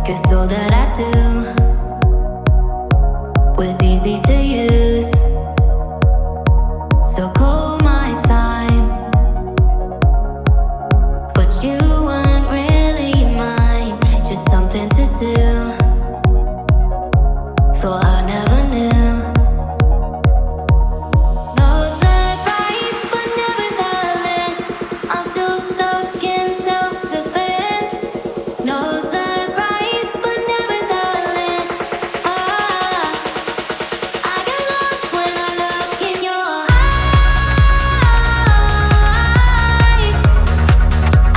'cause all that I do was easy to use. So call my time, but you weren't really mine, just something to do. Thought I never knew. No surprise, but nevertheless, I'm still stuck in self-defense. No surprise, but nevertheless, I get lost when I look in your eyes.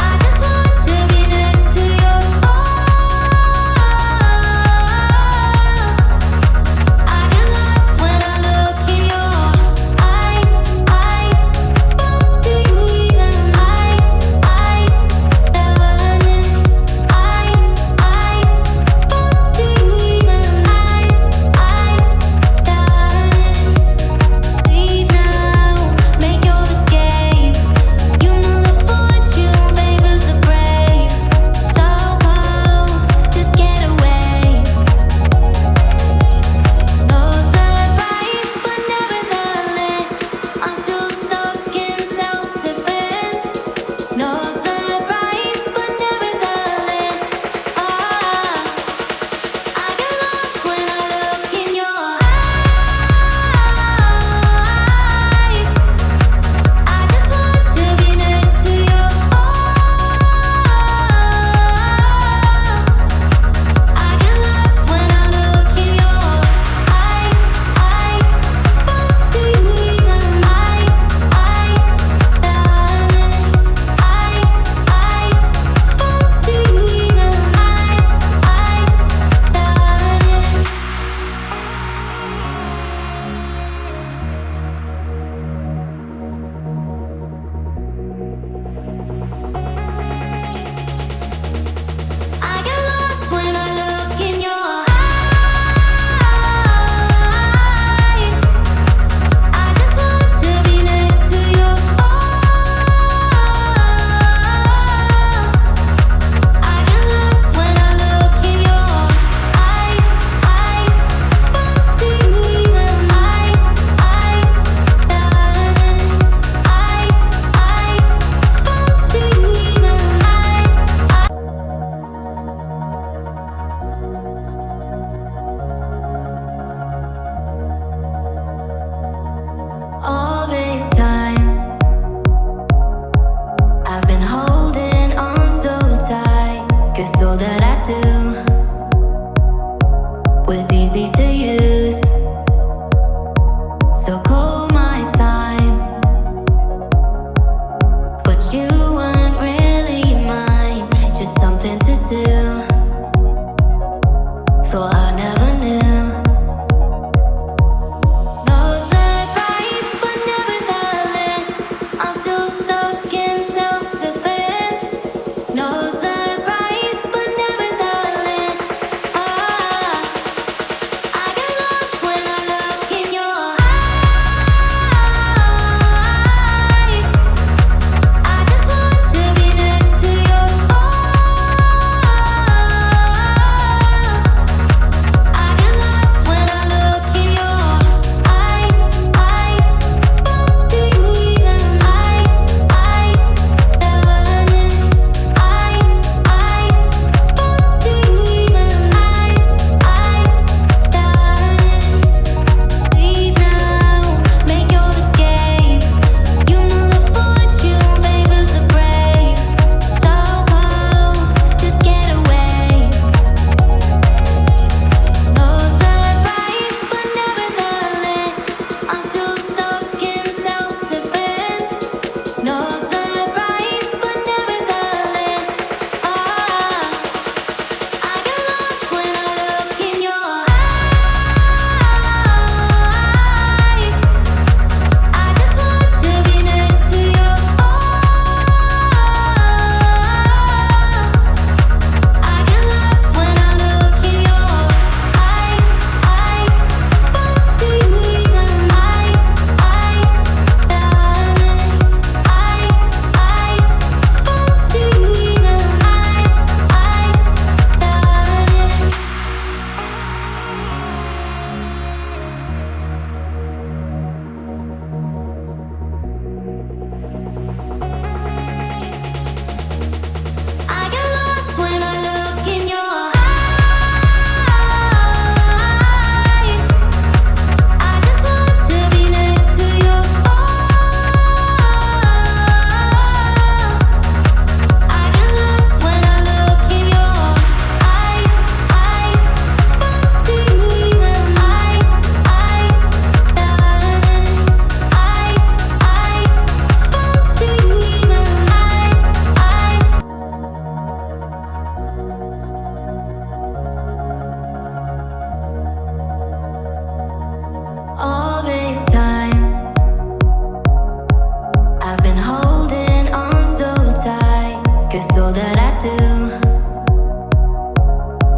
I just want to be next to your I get lost when I look in your eyes. Do you even learning? Do you even leave now, make your escape. You know the fortune favors the brave. So close, just get away. No surprise, but nevertheless, I'm still stuck in self-defense. No surprise, but nevertheless, I get lost when I look in your eyes. I just want to be next to your I get lost when I look in your eyes. Do you even do you even I get lost when I look in your eyes. I just want to be next to your I get lost when I look in your eyes. Do you even do you even All this time, I've been holding on so tight, 'cause all that I do was easy to use. So call my time, but you weren't really mine, just something to do. Thought I never knew. No surprise, but nevertheless, I'm still stuck in self-defense. No surprise, but nevertheless, I get lost when I look in your eyes.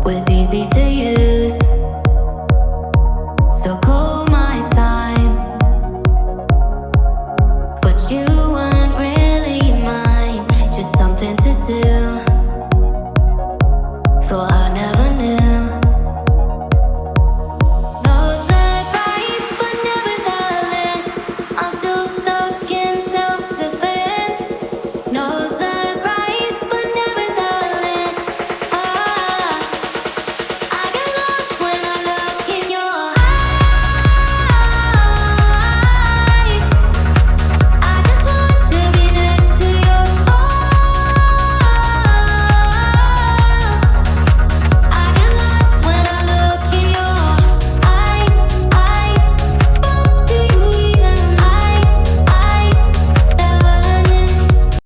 was easy to use. Took all my time, but you weren't really mine, just something to do. Thought I'd never